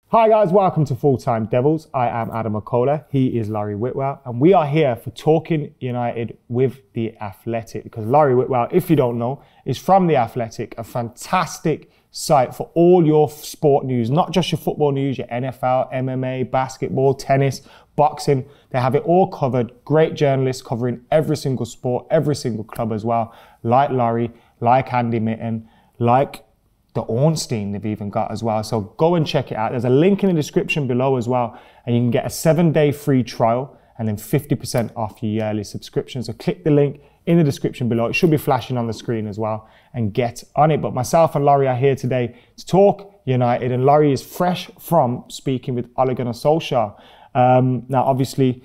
Hi guys, welcome to Full Time Devils. I am Adam McCullough, he is Laurie Whitwell, and we are here for Talking United with The Athletic, because Laurie Whitwell, if you don't know, is from The Athletic, a fantastic site for all your sport news, not just your football news, your NFL, MMA, basketball, tennis, boxing. They have it all covered. Great journalists covering every single sport, every single club as well, like Laurie, like Andy Mitten, like the Ornstein they've even got as well. So go and check it out. There's a link in the description below as well, and you can get a 7-day free trial and then 50% off your yearly subscription. So click the link in the description below. It should be flashing on the screen as well, and get on it. But myself and Laurie are here today to talk United, and Laurie is fresh from speaking with Ole Gunnar Solskjaer. Now, obviously,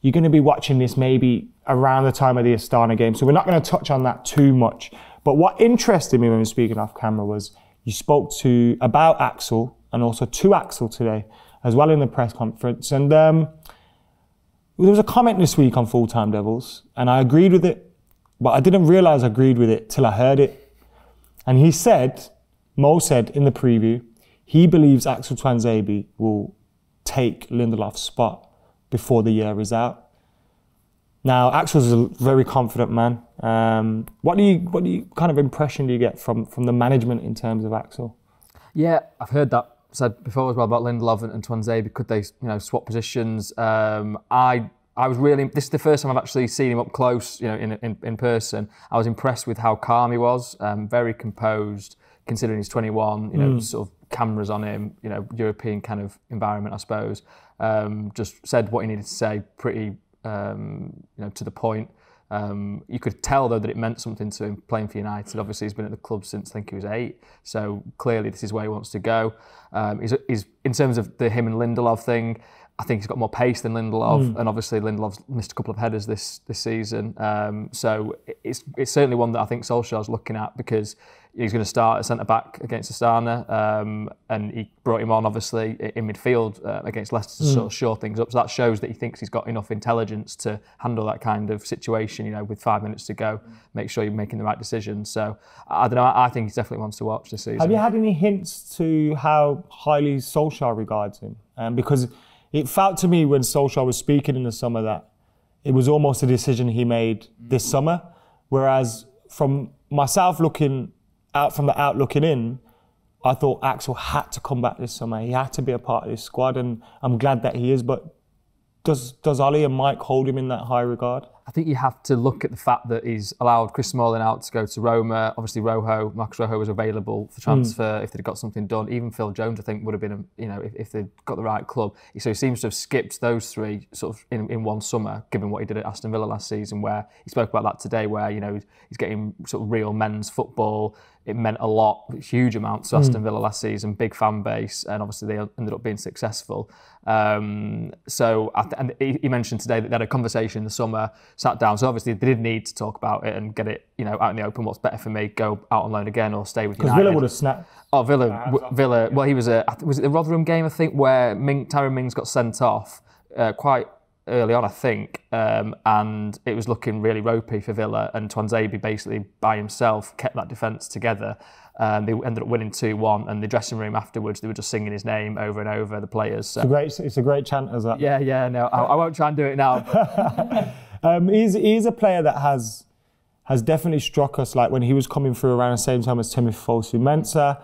you're going to be watching this maybe around the time of the Astana game, so we're not going to touch on that too much. But what interested me when we were speaking off camera was you spoke about Axel, and also to Axel today as well in the press conference. And there was a comment this week on Full Time Devils, and I agreed with it, but I didn't realise I agreed with it till I heard it. And Mo said in the preview, he believes Axel Tuanzebe will take Lindelof's spot before the year is out. Now, Axel's a very confident man. What kind of impression do you get from the management in terms of Axel? Yeah, I've heard that said before as well about Lindelof and Tuanzebe. Could they, swap positions? I was really. This is the first time I've actually seen him up close, in person. I was impressed with how calm he was. Very composed, considering he's 21. Sort of cameras on him. European kind of environment, I suppose. Just said what he needed to say. Pretty. To the point. You could tell though that it meant something to him playing for United. Obviously, he's been at the club since I think he was 8, so clearly this is where he wants to go. He's in terms of him and Lindelof thing, I think he's got more pace than Lindelof, and obviously Lindelof's missed a couple of headers this season. So it's certainly one that I think Solskjaer's looking at, because he's going to start at centre-back against Astana, and he brought him on, obviously, in midfield against Leicester to sort of shore things up. So that shows that he thinks he's got enough intelligence to handle that kind of situation, with 5 minutes to go, make sure you're making the right decision. So, I don't know, I think he definitely wants to watch this season. Have you had any hints to how highly Solskjaer regards him? Because it felt to me when Solskjaer was speaking in the summer that it was almost a decision he made this summer, whereas from myself looking out from the out looking in, I thought Axel had to come back this summer. He had to be a part of this squad, and I'm glad that he is. But does Ollie and Mike hold him in that high regard? I think you have to look at the fact that he's allowed Chris Smalling out to go to Roma. Obviously, Marcus Rojo was available for transfer if they'd got something done. Even Phil Jones, I think, would have been, if they'd got the right club. So he seems to have skipped those three sort of in one summer, given what he did at Aston Villa last season, where he spoke about that today, where, he's getting sort of real men's football. It meant a lot, huge amounts to Aston Villa last season, big fan base, and obviously they ended up being successful. So he mentioned today that they had a conversation in the summer, sat down. So obviously they did need to talk about it and get it, out in the open. What's better for me? Go out on loan again or stay with United? Because Villa would have snapped. Oh, Villa. Well, he was was it the Rotherham game, I think, where Tyrone Mings got sent off quite early on, I think, and it was looking really ropey for Villa, and Tuanzebe basically by himself kept that defence together. They ended up winning 2-1, and the dressing room afterwards, they were just singing his name over and over, the players. So. It's a great chant, as that. Yeah, no, I won't try and do it now. He's a player that has definitely struck us, like when he was coming through around the same time as Timothy Fosu-Mensah.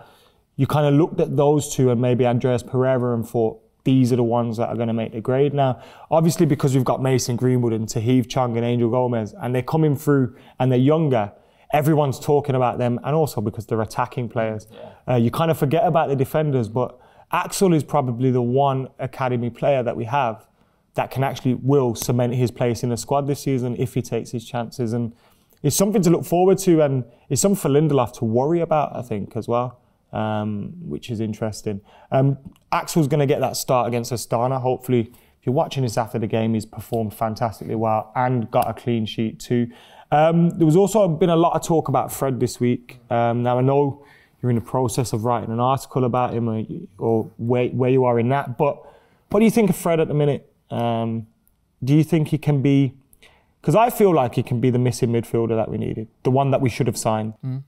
You kind of looked at those two and maybe Andreas Pereira and thought, these are the ones that are going to make the grade. Now, obviously, because we've got Mason Greenwood and Tahith Chong and Angel Gomez, and they're coming through and they're younger, everyone's talking about them, and also because they're attacking players. Yeah. You kind of forget about the defenders, but Axel is probably the one academy player that we have that will cement his place in the squad this season if he takes his chances. And it's something to look forward to, and it's something for Lindelof to worry about, I think, as well. Which is interesting. Axel's going to get that start against Astana. Hopefully, if you're watching this after the game, he's performed fantastically well and got a clean sheet too. There was also been a lot of talk about Fred this week. Now, I know you're in the process of writing an article about him or where you are in that, but what do you think of Fred at the minute? Do you think he can be... Because I feel like he can be the missing midfielder that we needed, the one that we should have signed. What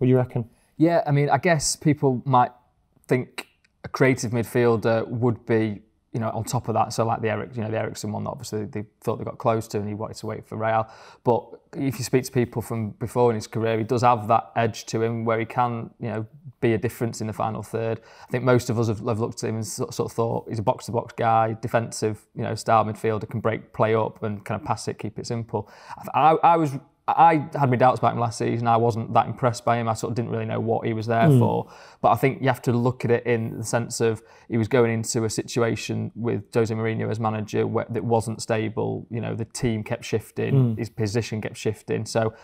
do you reckon? Yeah, I mean, I guess people might think a creative midfielder would be, you know, on top of that. So like the Eriksen one, obviously they thought they got close to and he wanted to wait for Real. But if you speak to people from before in his career, he does have that edge to him where he can, you know, be a difference in the final third. I think most of us have looked at him and sort of thought he's a box-to-box guy, defensive, you know, style midfielder, can play up and kind of pass it, keep it simple. I had my doubts about him last season. I wasn't that impressed by him. I sort of didn't really know what he was there for. But I think you have to look at it in the sense of he was going into a situation with Jose Mourinho as manager that wasn't stable. You know, the team kept shifting, his position kept shifting. So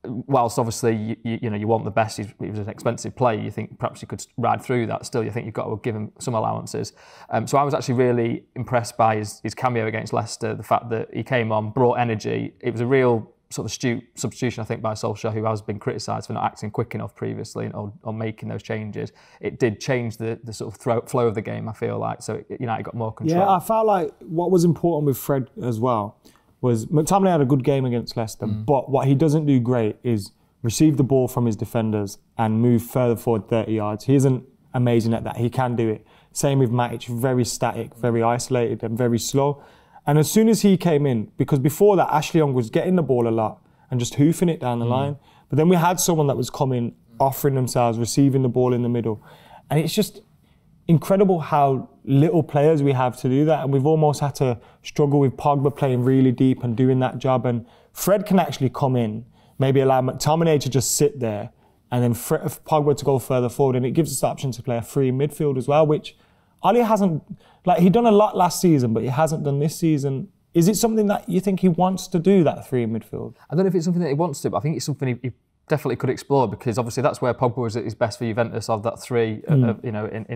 whilst obviously you want the best, he was an expensive player. You think perhaps you could ride through that. Still, you think you've got to give him some allowances. So I was actually really impressed by his cameo against Leicester. The fact that he came on, brought energy. It was a real sort of astute substitution, I think, by Solskjaer, who has been criticised for not acting quick enough previously or making those changes. It did change the sort of flow of the game, I feel like. So United got more control. Yeah, I felt like what was important with Fred as well was McTominay had a good game against Leicester, but what he doesn't do great is receive the ball from his defenders and move further forward 30 yards. He isn't amazing at that. He can do it. Same with Matic, very static, very isolated and very slow. And as soon as he came in, because before that, Ashley Young was getting the ball a lot and just hoofing it down the line. But then we had someone that was coming, offering themselves, receiving the ball in the middle. And it's just incredible how little players we have to do that. And we've almost had to struggle with Pogba playing really deep and doing that job. And Fred can actually come in, maybe allow McTominay to just sit there and then Pogba to go further forward. And it gives us the option to play a free midfield as well, which Ali hasn't, like, he done a lot last season, but he hasn't done this season. Is it something that you think he wants to do, that free midfield? I don't know if it's something that he wants to, but I think it's something he definitely could explore, because obviously that's where Pogba was at his best for Juventus, of that three, in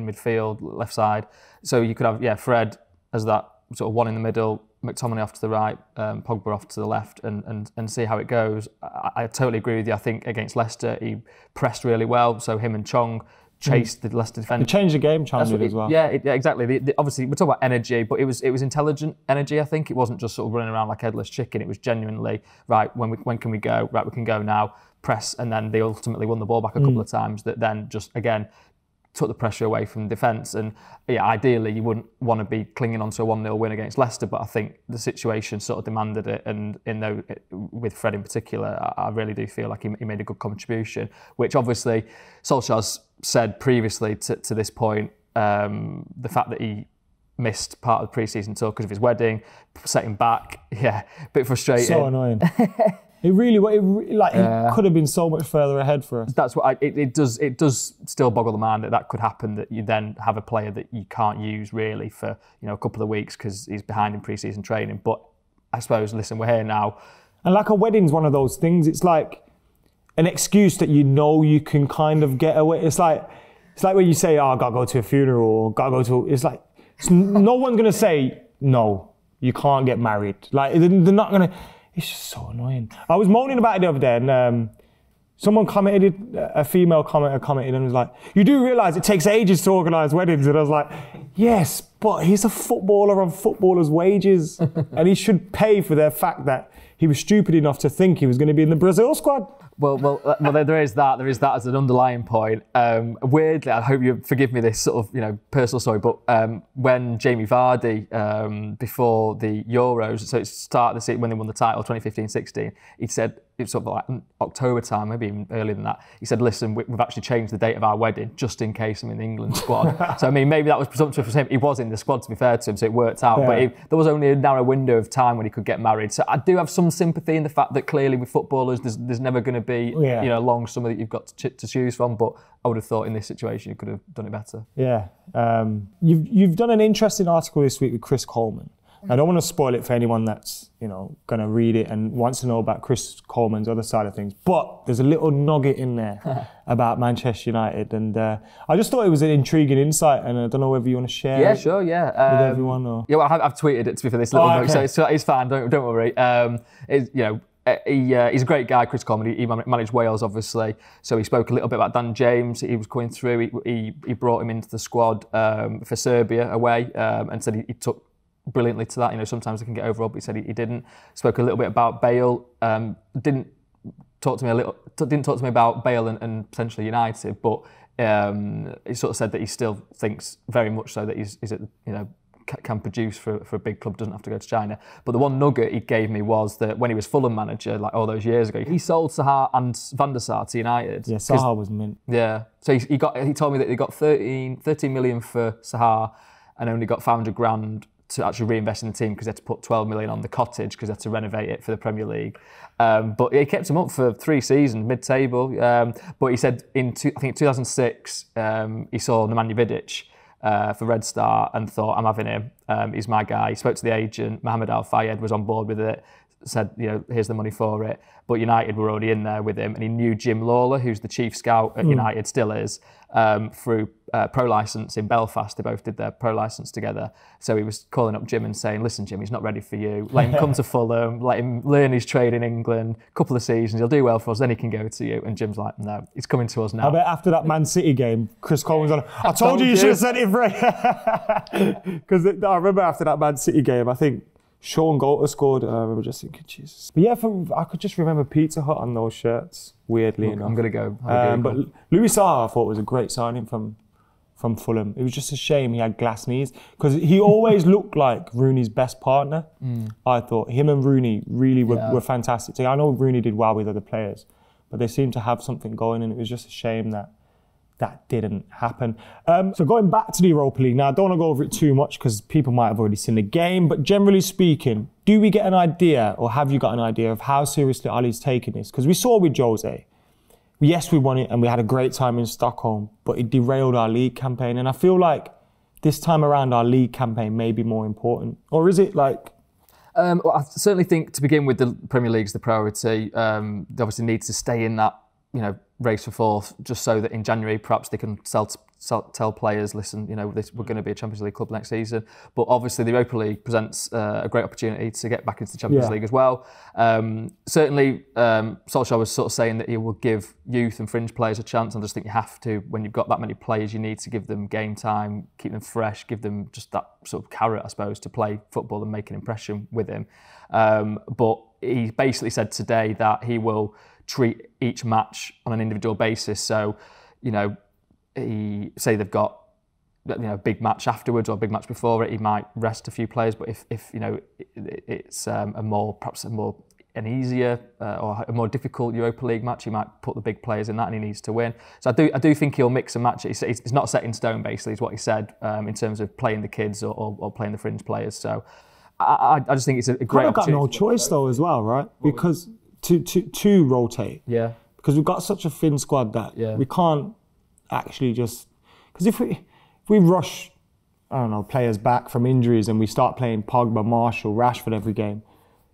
midfield, left side. So you could have, Fred as that sort of one in the middle, McTominay off to the right, Pogba off to the left, and see how it goes. I totally agree with you. I think against Leicester, he pressed really well. So him and Chong chased the Leicester defender. It changed the game, Chong did as well. Yeah, exactly. Obviously, we're talking about energy, but it was intelligent energy, I think. It wasn't just sort of running around like headless chicken. It was genuinely, right, when can we go? Right, we can go now. Press, and then they ultimately won the ball back a couple of times that then just, again, took the pressure away from defence. And yeah, ideally you wouldn't want to be clinging on to a 1-0 win against Leicester, but I think the situation sort of demanded it. And with Fred in particular, I really do feel like he made a good contribution, which obviously Solskjaer's said previously to this point, the fact that he missed part of the pre-season tour because of his wedding, set him back. Yeah, a bit frustrating. So annoying. He could have been so much further ahead for us. That's what it does still boggle the mind that could happen, that you then have a player that you can't use really for a couple of weeks because he's behind in pre-season training. But I suppose, listen, we're here now. And like a wedding's one of those things. It's like an excuse that you can kind of get away. It's like when you say, "Oh, I gotta go to a funeral," or "Gotta go to." It's like no one's gonna say no. You can't get married. Like they're not gonna. It's just so annoying. I was moaning about it the other day, and someone commented, a female commenter commented, and was like, "You do realise it takes ages to organise weddings?" And I was like, "Yes, but he's a footballer on footballers' wages, and he should pay for the fact that he was stupid enough to think he was going to be in the Brazil squad." Well, there is that. There is that as an underlying point. Weirdly, I hope you forgive me this sort of personal story, but when Jamie Vardy before the Euros, so it started the season when they won the title 2015-16, he said, it's sort of like October time, maybe even earlier than that. He said, "Listen, we've actually changed the date of our wedding just in case I'm in the England squad." So I mean, maybe that was presumptuous for him. He was in the squad, to be fair to him, so it worked out. Yeah. But there was only a narrow window of time when he could get married. So I do have some sympathy in the fact that clearly with footballers, there's never going to be a long summer that you've got to choose from. But I would have thought in this situation you could have done it better. Yeah, you've done an interesting article this week with Chris Coleman. I don't want to spoil it for anyone that's going to read it and wants to know about Chris Coleman's other side of things. But there's a little nugget in there about Manchester United, and I just thought it was an intriguing insight. And I don't know whether you want to share. Yeah, sure, yeah. With everyone, or yeah, well, I've tweeted it to me for this little note, so it's fine. Don't worry. He's a great guy, Chris Coleman. He managed Wales, obviously. So he spoke a little bit about Dan James. He was coming through. He brought him into the squad for Serbia away, and said he took brilliantly to that. Sometimes they can get overawed, but he said he didn't. Spoke a little bit about Bale. Didn't talk to me about Bale and potentially United, but he sort of said that he still thinks very much so that he's can produce for a big club, doesn't have to go to China. But the one nugget he gave me was that when he was Fulham manager, like all those years ago, he sold Sahar and Van der Sar to United. Yeah, Sahar was mint. Yeah, so he told me that he got 13 million for Sahar and only got 500 grand to actually reinvest in the team because they had to put 12 million on the cottage because they had to renovate it for the Premier League. But he kept him up for 3 seasons, mid-table. But he said I think 2006, he saw Nemanja Vidic for Red Star and thought, I'm having him. He's my guy. He spoke to the agent. Mohamed Al Fayed was on board with it. Said, here's the money for it. But United were already in there with him, and he knew Jim Lawler, who's the chief scout at United, still is, through pro license in Belfast. They both did their pro license together. So he was calling up Jim and saying, listen, Jim, he's not ready for you. Let him come to Fulham. Let him learn his trade in England. Couple of seasons, he'll do well for us. Then he can go to you. And Jim's like, no, he's coming to us now. I bet after that Man City game, Chris Cole was on. I told you should have sent him for it. Because I remember after that Man City game, I think Sean Golter scored. I remember just thinking, Jesus. But yeah, I could just remember Pizza Hut on those shirts, weirdly enough. I'm going to go. But Louis Saha, I thought, was a great signing from Fulham. It was just a shame he had glass knees because he always looked like Rooney's best partner. I thought him and Rooney really were fantastic. I know Rooney did well with other players, but they seemed to have something going, and it was just a shame that didn't happen. So going back to the Europa League, now I don't want to go over it too much because people might have already seen the game, but generally speaking, do we get an idea, or have you got an idea of how seriously Ali's taking this? Because we saw with Jose, yes, we won it and we had a great time in Stockholm, but it derailed our league campaign. And I feel like this time around our league campaign may be more important. Or is it like... Well, I certainly think to begin with, the Premier League's the priority. They obviously need to stay in that, race for fourth, just so that in January perhaps they can tell players, listen, we're going to be a Champions League club next season. But obviously the Europa League presents a great opportunity to get back into the Champions League as well. Certainly, Solskjaer was sort of saying that he will give youth and fringe players a chance. I just think you have to, when you've got that many players, you need to give them game time, keep them fresh, give them just that sort of carrot, I suppose, to play football and make an impression with him. But he basically said today that he will treat each match on an individual basis. So, he say they've got a big match afterwards or a big match before it, he might rest a few players. But if it's an easier or a more difficult Europa League match, he might put the big players in that, and he needs to win. So I do think he'll mix and match it. It's not set in stone, basically, is what he said, in terms of playing the kids or playing the fringe players. So I just think it's a great opportunity. We've got no choice though as well, right? Because to rotate. Yeah. Because we've got such a thin squad that we can't actually just... Because if we rush, I don't know, players back from injuries and we start playing Pogba, Martial, Rashford every game,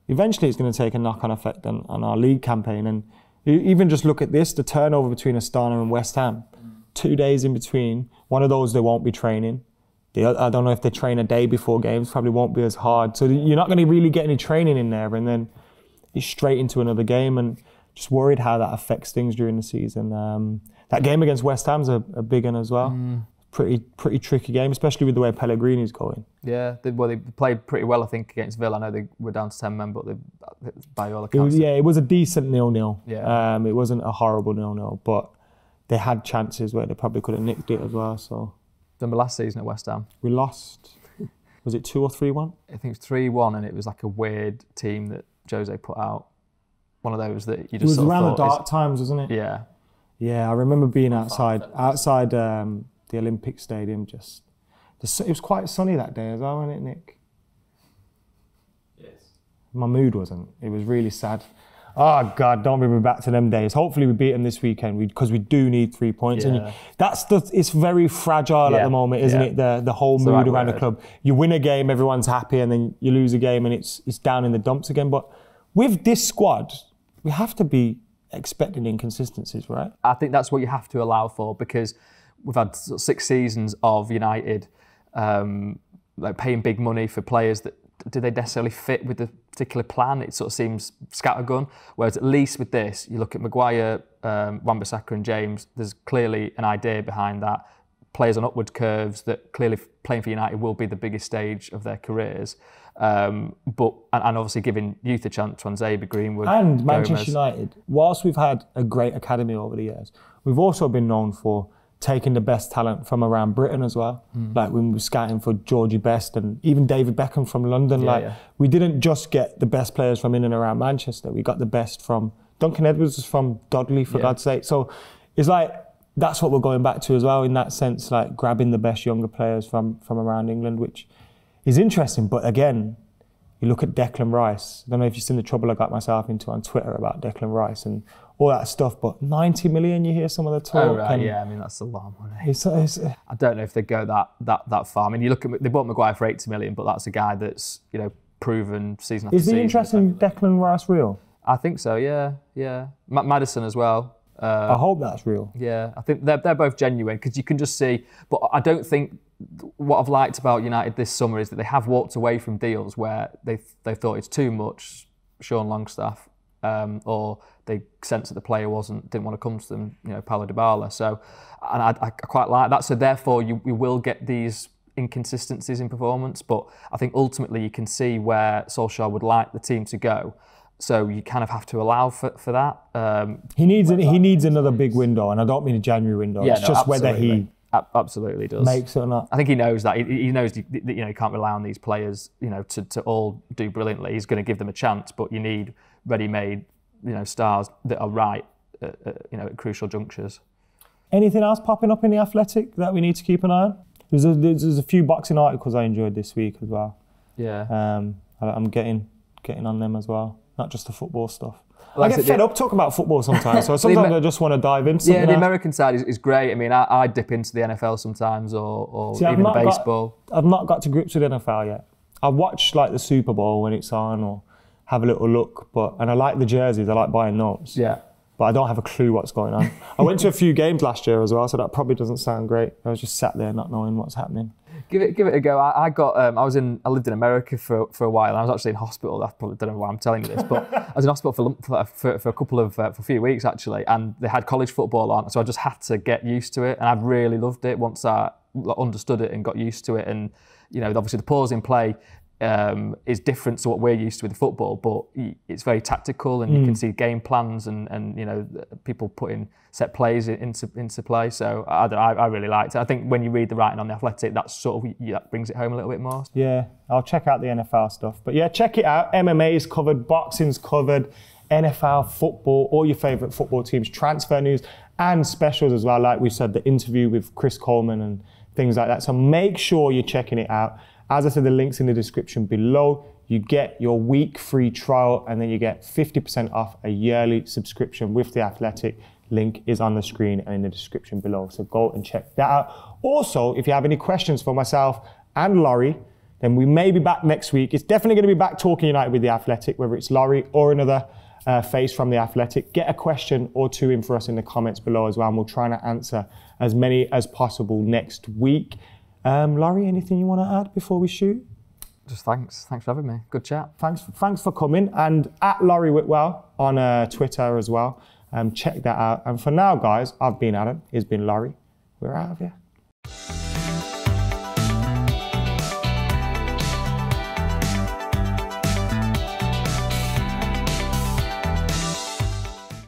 eventually it's going to take a knock-on effect on our league campaign. And even just look at this, the turnover between Astana and West Ham. 2 days in between. One of those they won't be training. I don't know if they train a day before games, probably won't be as hard. So you're not going to really get any training in there, and then it's straight into another game, and just worried how that affects things during the season. That game against West Ham's a big one as well. Pretty tricky game, especially with the way Pellegrini's going. Yeah, they played pretty well, I think, against Villa. I know they were down to 10 men, but by all accounts... It was a decent 0-0. Yeah. It wasn't a horrible 0-0, but they had chances where they probably could have nicked it as well. So remember last season at West Ham? We lost. Was it 2 or 3-1? I think it was 3-1, and it was like a weird team that Jose put out. One of those that you just sort of thought... It was around the dark times, wasn't it? Yeah. Yeah, I remember being outside the Olympic Stadium. It was quite sunny that day as well, wasn't it, Nick? Yes. My mood wasn't. It was really sad. Oh God, don't bring me back to them days. Hopefully we beat them this weekend because we do need 3 points. Yeah. And it's very fragile at the moment, isn't it? The whole mood around the club. You win a game, everyone's happy, and then you lose a game and it's down in the dumps again. But with this squad, we have to be expecting inconsistencies, right? I think that's what you have to allow for, because we've had 6 seasons of United paying big money for players that do they necessarily fit with the particular plan? It sort of seems scattergun. Whereas at least with this, you look at Maguire, Wan-Bissaka and James, there's clearly an idea behind that. Players on upward curves that clearly playing for United will be the biggest stage of their careers. And obviously giving youth a chance, Twanzebe, Greenwood, and Manchester Gomez. United, whilst we've had a great academy over the years, we've also been known for taking the best talent from around Britain as well. Like when we were scouting for Georgie Best and even David Beckham from London. We didn't just get the best players from in and around Manchester. We got the best from Duncan Edwards was from Dudley, for God's sake. So it's like that's what we're going back to as well in that sense, like grabbing the best younger players from around England, which is interesting. But again, you look at Declan Rice. I don't know if you've seen the trouble I got myself into on Twitter about Declan Rice and all that stuff, but 90 million, you hear some of the talk. Oh, right, yeah, I mean, that's a lot of money. I don't know if they go that far. I mean, you look at, they bought Maguire for 80 million, but that's a guy that's, you know, proven season after season. Is the interest in Declan Rice real? I think so, yeah. Maddison as well. I hope that's real. Yeah, I think they're both genuine because you can just see, but I don't think what I've liked about United this summer is that they have walked away from deals where they thought it's too much, Sean Longstaff, or they sensed that the player didn't want to come to them, you know, Paulo Dybala. So, and I quite like that. So therefore, you will get these inconsistencies in performance. But I think ultimately you can see where Solskjaer would like the team to go. So you kind of have to allow for that. He needs another big window, and I don't mean a January window. Yeah, it's just absolutely. whether he absolutely does makes it or not. I think he knows that. He knows that, you know, you can't rely on these players, you know, to all do brilliantly. He's going to give them a chance, but you need ready-made, you know, stars that are right, you know, at crucial junctures. Anything else popping up in the Athletic that we need to keep an eye on? There's a few boxing articles I enjoyed this week as well. Yeah. I'm getting on them as well. Not just the football stuff. Well, I get fed up talking about football sometimes, so sometimes I just want to dive into something. Yeah, the American side is great. I mean, I dip into the NFL sometimes, or See, even baseball. I've not got to grips with NFL yet. I watch like the Super Bowl when it's on, or have a little look. And I like the jerseys. I like buying those. Yeah. But I don't have a clue what's going on. I went to a few games last year as well, so that probably doesn't sound great. I was just sat there not knowing what's happening. Give it a go. I lived in America for a while. And I was actually in hospital. I probably don't know why I'm telling you this, but I was in hospital for a few weeks actually, and they had college football on, so I just had to get used to it, and I really loved it once I understood it and got used to it. And you know, obviously the pause in play is different to what we're used to with football, but it's very tactical, and you can see game plans and you know, people putting set plays into play. So I really liked it. I think when you read the writing on the Athletic, that sort of that brings it home a little bit more. Yeah, I'll check out the NFL stuff. But yeah, check it out. MMA is covered, boxing's covered, NFL, football, all your favourite football teams, transfer news and specials as well. Like we said, the interview with Chris Coleman and things like that. So make sure you're checking it out. As I said, the link's in the description below. You get your week free trial, and then you get 50% off a yearly subscription with The Athletic. Link is on the screen and in the description below. So go and check that out. Also, if you have any questions for myself and Laurie, then we may be back next week. It's definitely going to be back talking United with The Athletic, whether it's Laurie or another face from The Athletic. Get a question or two in for us in the comments below as well, and we'll try to answer as many as possible next week. Laurie, anything you want to add before we shoot? Just thanks for having me. Good chat. Thanks for coming. And at Laurie Whitwell on Twitter as well. Check that out. And for now, guys, I've been Adam. He's been Laurie. We're out of here.